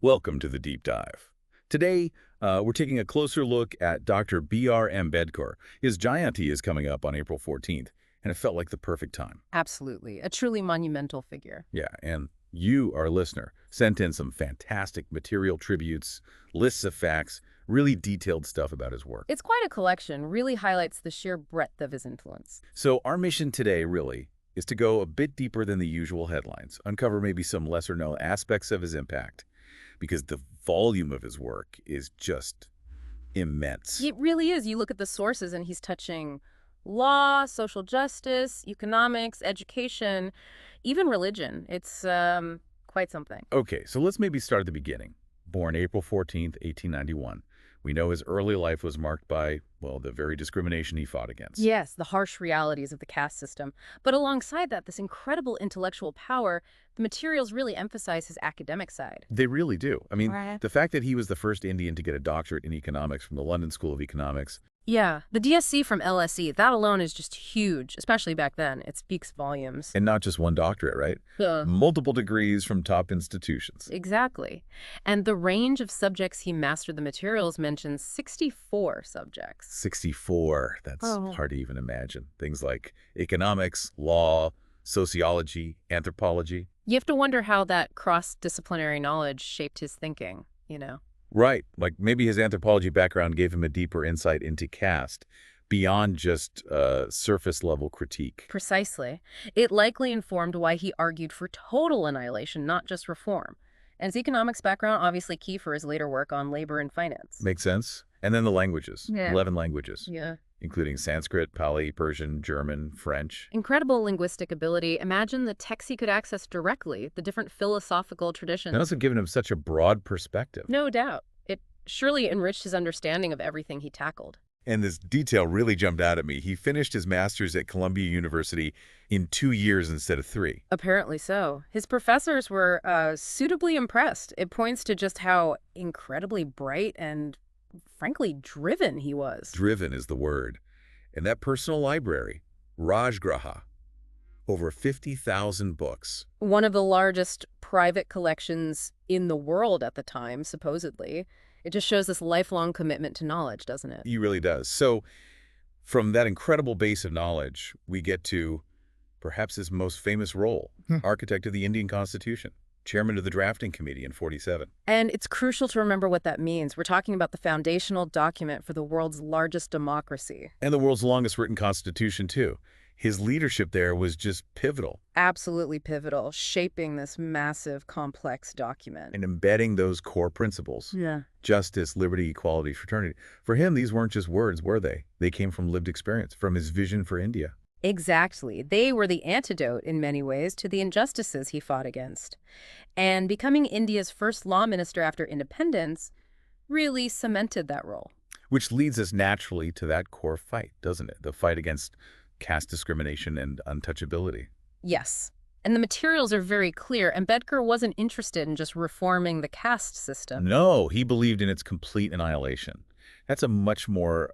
Welcome to the Deep Dive. Today, we're taking a closer look at Dr. B.R. Ambedkar. His Jayanti is coming up on April 14th, and it felt like the perfect time. Absolutely. A truly monumental figure. Yeah, and you, our listener, sent in some fantastic material tributes, lists of facts, really detailed stuff about his work. It's quite a collection, really highlights the sheer breadth of his influence. So our mission today, really, is to go a bit deeper than the usual headlines, uncover maybe some lesser-known aspects of his impact, because the volume of his work is just immense. It really is. You look at the sources and he's touching law, social justice, economics, education, even religion. It's quite something. Okay, so let's maybe start at the beginning. Born April 14th, 1891. We know his early life was marked by, well, the very discrimination he fought against. Yes, the harsh realities of the caste system. But alongside that, this incredible intellectual power, the materials really emphasize his academic side. They really do. I mean, Right. the fact that he was the first Indian to get a doctorate in economics from the London School of Economics. Yeah, the DSc from LSE, that alone is just huge, especially back then. It speaks volumes. And not just one doctorate, right? Yeah. Multiple degrees from top institutions. Exactly. And the range of subjects he mastered the materials mentions 64 subjects. 64. That's Oh. hard to even imagine. Things like economics, law, sociology, anthropology. You have to wonder how that cross-disciplinary knowledge shaped his thinking. Right. Like maybe his anthropology background gave him a deeper insight into caste beyond just surface-level critique. Precisely. It likely informed why he argued for total annihilation, not just reform. And his economics background obviously key for his later work on labor and finance. Makes sense? And then the languages. Yeah. 11 languages, Yeah. including Sanskrit, Pali, Persian, German, French. Incredible linguistic ability. Imagine the texts he could access directly, the different philosophical traditions. And also given him such a broad perspective. No doubt. It surely enriched his understanding of everything he tackled. And this detail really jumped out at me. He finished his master's at Columbia University in 2 years instead of 3. Apparently so. His professors were suitably impressed. It points to just how incredibly bright and, frankly, driven he was. Driven is the word. And that personal library, Rajgraha, over 50,000 books. One of the largest private collections in the world at the time, supposedly. It just shows this lifelong commitment to knowledge, doesn't it? He really does. So from that incredible base of knowledge, we get to perhaps his most famous role, architect of the Indian Constitution, chairman of the drafting committee in 47. And it's crucial to remember what that means. We're talking about the foundational document for the world's largest democracy. And the world's longest written constitution, too. His leadership there was just pivotal Absolutely pivotal, shaping this massive, complex document. in embedding those core principles. Yeah. Justice, liberty, equality, fraternity. For him, these weren't just words, were they? They came from lived experience, from his vision for India. Exactly. They were the antidote, in many ways, to the injustices he fought against. And becoming India's first law minister after independence really cemented that role. Which leads us naturally to that core fight, doesn't it? The fight against caste discrimination and untouchability. Yes. And the materials are very clear. Ambedkar wasn't interested in just reforming the caste system. No, he believed in its complete annihilation. That's a much more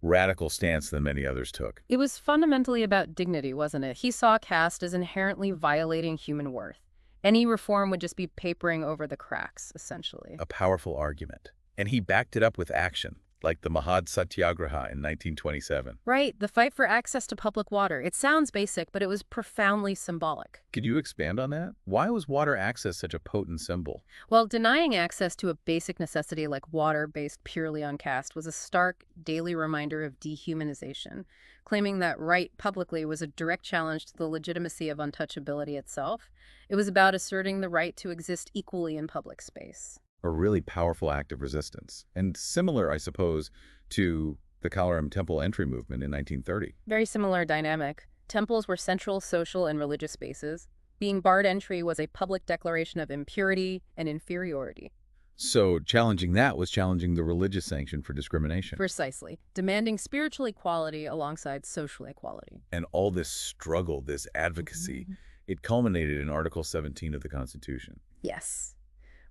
radical stance than many others took. It was fundamentally about dignity, wasn't it? He saw caste as inherently violating human worth. Any reform would just be papering over the cracks, essentially. A powerful argument. And he backed it up with action, like the Mahad Satyagraha in 1927. Right, the fight for access to public water. It sounds basic, but it was profoundly symbolic. Could you expand on that? Why was water access such a potent symbol? While denying access to a basic necessity like water based purely on caste was a stark daily reminder of dehumanization, claiming that right publicly was a direct challenge to the legitimacy of untouchability itself. It was about asserting the right to exist equally in public space. A really powerful act of resistance. And similar, I suppose, to the Kalaram Temple entry movement in 1930. Very similar dynamic. Temples were central social and religious spaces. Being barred entry was a public declaration of impurity and inferiority. So challenging that was challenging the religious sanction for discrimination. Precisely. Demanding spiritual equality alongside social equality. And all this struggle, this advocacy, it culminated in Article 17 of the Constitution. Yes.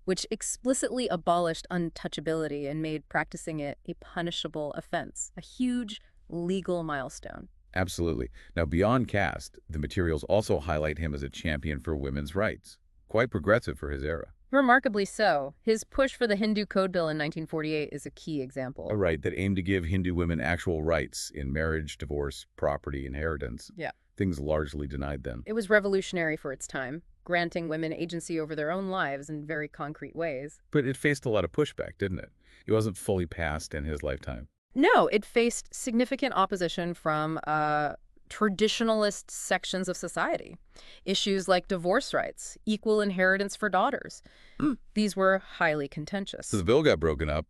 Which explicitly abolished untouchability and made practicing it a punishable offense, a huge legal milestone. Absolutely. Now, beyond caste, the materials also highlight him as a champion for women's rights. Quite progressive for his era. Remarkably so. His push for the Hindu Code Bill in 1948 is a key A example. right that aimed to give Hindu women actual rights in marriage, divorce, property, inheritance, Yeah. things largely denied then. It was revolutionary for its time, granting women agency over their own lives in very concrete ways. But it faced a lot of pushback, didn't it? It wasn't fully passed in his lifetime. No, it faced significant opposition from traditionalist sections of society. Issues like divorce rights, equal inheritance for daughters. These were highly So the contentious. bill got broken up,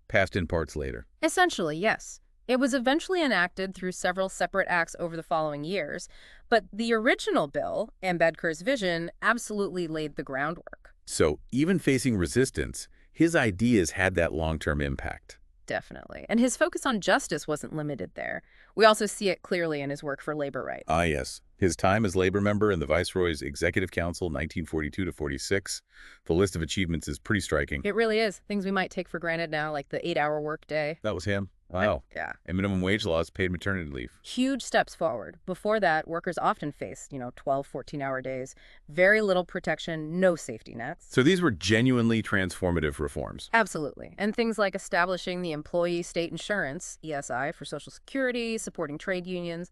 passed in parts later. Essentially, yes. It was eventually enacted through several separate acts over the following years, but the original bill, Ambedkar's vision, absolutely laid the groundwork. So even facing resistance, his ideas had that long-term impact. Definitely. And his focus on justice wasn't limited there. We also see it clearly in his work for labor rights. Ah, yes. His time as labor member in the Viceroy's Executive Council, 1942 to 46. The list of achievements is pretty striking. It really is. Things we might take for granted now, like the 8-hour workday. That was him. Wow. Yeah. And minimum wage laws, paid maternity leave. Huge steps forward. Before that, workers often faced, 12, 14-hour days, very little protection, no safety nets. So these were genuinely transformative reforms. Absolutely. And things like establishing the employee state insurance, ESI, for Social Security, supporting trade unions,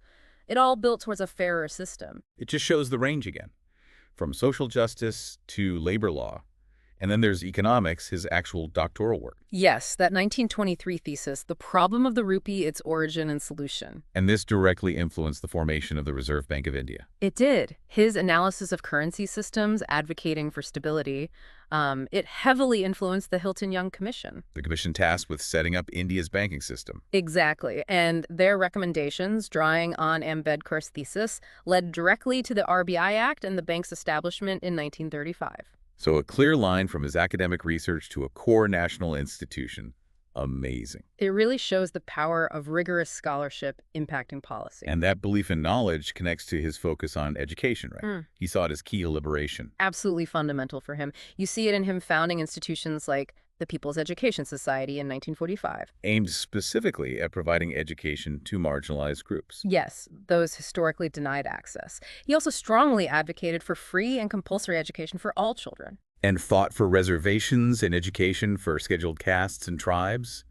it all built towards a fairer system. It just shows the range again, from social justice to labor law. And then there's economics, his actual doctoral work. Yes, that 1923 thesis, The Problem of the Rupee, Its Origin and Solution. And this directly influenced the formation of the Reserve Bank of India. It did. His analysis of currency systems, advocating for stability, it heavily influenced the Hilton-Young Commission. The commission tasked with setting up India's banking system. Exactly. And their recommendations, drawing on Ambedkar's thesis, led directly to the RBI Act and the bank's establishment in 1935. So a clear line from his academic research to a core national institution. Amazing. It really shows the power of rigorous scholarship impacting policy. And that belief in knowledge connects to his focus on education, right? He saw it as key to liberation. Absolutely fundamental for him. You see it in him founding institutions like the People's Education Society in 1945. Aimed specifically at providing education to marginalized groups. Yes, those historically denied access. He also strongly advocated for free and compulsory education for all children. And fought for reservations in education for scheduled castes and tribes.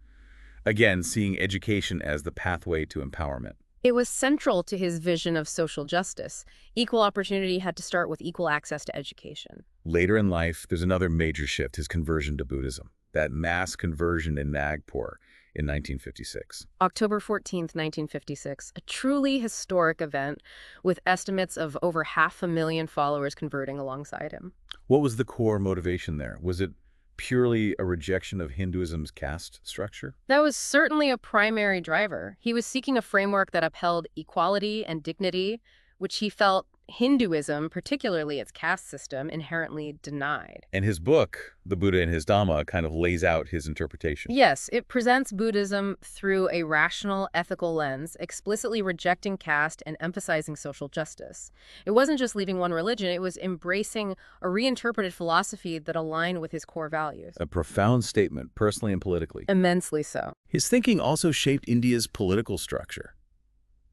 Again, seeing education as the pathway to empowerment. It was central to his vision of social justice. Equal opportunity had to start with equal access to education. Later in life, there's another major shift, his conversion to Buddhism. That mass conversion in Nagpur in 1956. October 14th, 1956, a truly historic event with estimates of over 500,000 followers converting alongside him. What was the core motivation there? Was it purely a rejection of Hinduism's caste structure? That was certainly a primary driver. He was seeking a framework that upheld equality and dignity, which he felt Hinduism, particularly its caste system, inherently denied. And his book, The Buddha and His Dhamma, kind of lays out his interpretation. Yes, it presents Buddhism through a rational, ethical lens, explicitly rejecting caste and emphasizing social justice. It wasn't just leaving one religion, it was embracing a reinterpreted philosophy that aligned with his core values. A profound statement, personally and politically. Immensely so. His thinking also shaped India's political structure.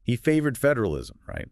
He favored federalism, right?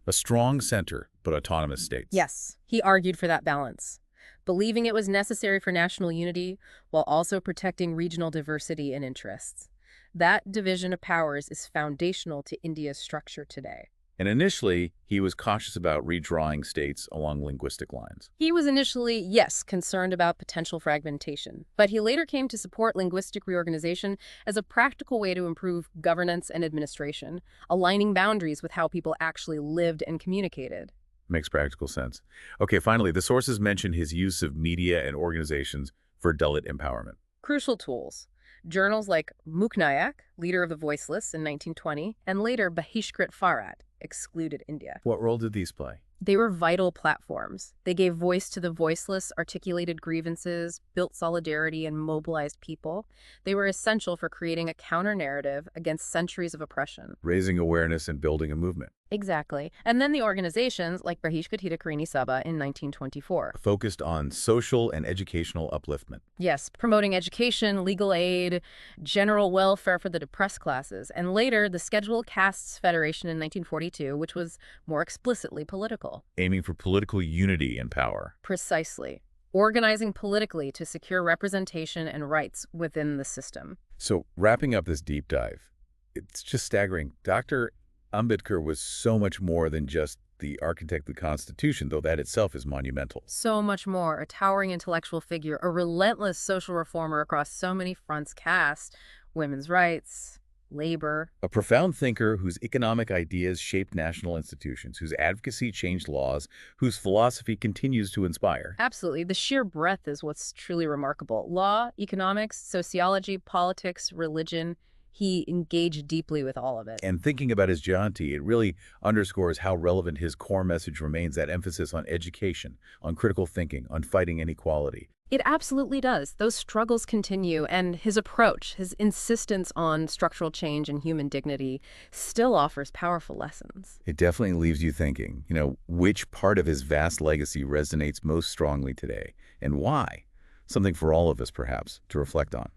A strong center, but autonomous states. Yes, he argued for that balance, believing it was necessary for national unity while also protecting regional diversity and interests. That division of powers is foundational to India's structure today. And initially, he was cautious about redrawing states along linguistic lines. He was initially, yes, concerned about potential fragmentation, but he later came to support linguistic reorganization as a practical way to improve governance and administration, aligning boundaries with how people actually lived and communicated. Makes practical sense. Okay, finally, the sources mention his use of media and organizations for Dalit empowerment. Crucial tools. Journals like Muknayak, leader of the voiceless in 1920, and later Bahishkrit Pharat, excluded India. What role did these play? They were vital platforms. They gave voice to the voiceless, articulated grievances, built solidarity, and mobilized people. They were essential for creating a counter-narrative against centuries of oppression. Raising awareness and building a movement. Exactly. And then the organizations like Bahishkrit Hitakarni Sabha in 1924. Focused on social and educational upliftment. Yes, promoting education, legal aid, general welfare for the depressed classes, and later the Scheduled Castes Federation in 1942, which was more explicitly political. Aiming for political unity and power. Precisely. organizing politically to secure representation and rights within the system. So wrapping up this deep dive, it's just staggering. Dr. Ambedkar was so much more than just the architect of the Constitution, though that itself is monumental. So much more, a towering intellectual figure, a relentless social reformer across so many fronts: caste, women's rights, labor. A profound thinker whose economic ideas shaped national institutions, whose advocacy changed laws, whose philosophy continues to inspire. Absolutely. The sheer breadth is what's truly remarkable. Law, economics, sociology, politics, religion. He engaged deeply with all of it. And thinking about his Jayanti, it really underscores how relevant his core message remains, that emphasis on education, on critical thinking, on fighting inequality. It absolutely does. Those struggles continue, and his approach, his insistence on structural change and human dignity, still offers powerful lessons. It definitely leaves you thinking, which part of his vast legacy resonates most strongly today, and why? Something for all of us, perhaps, to reflect on.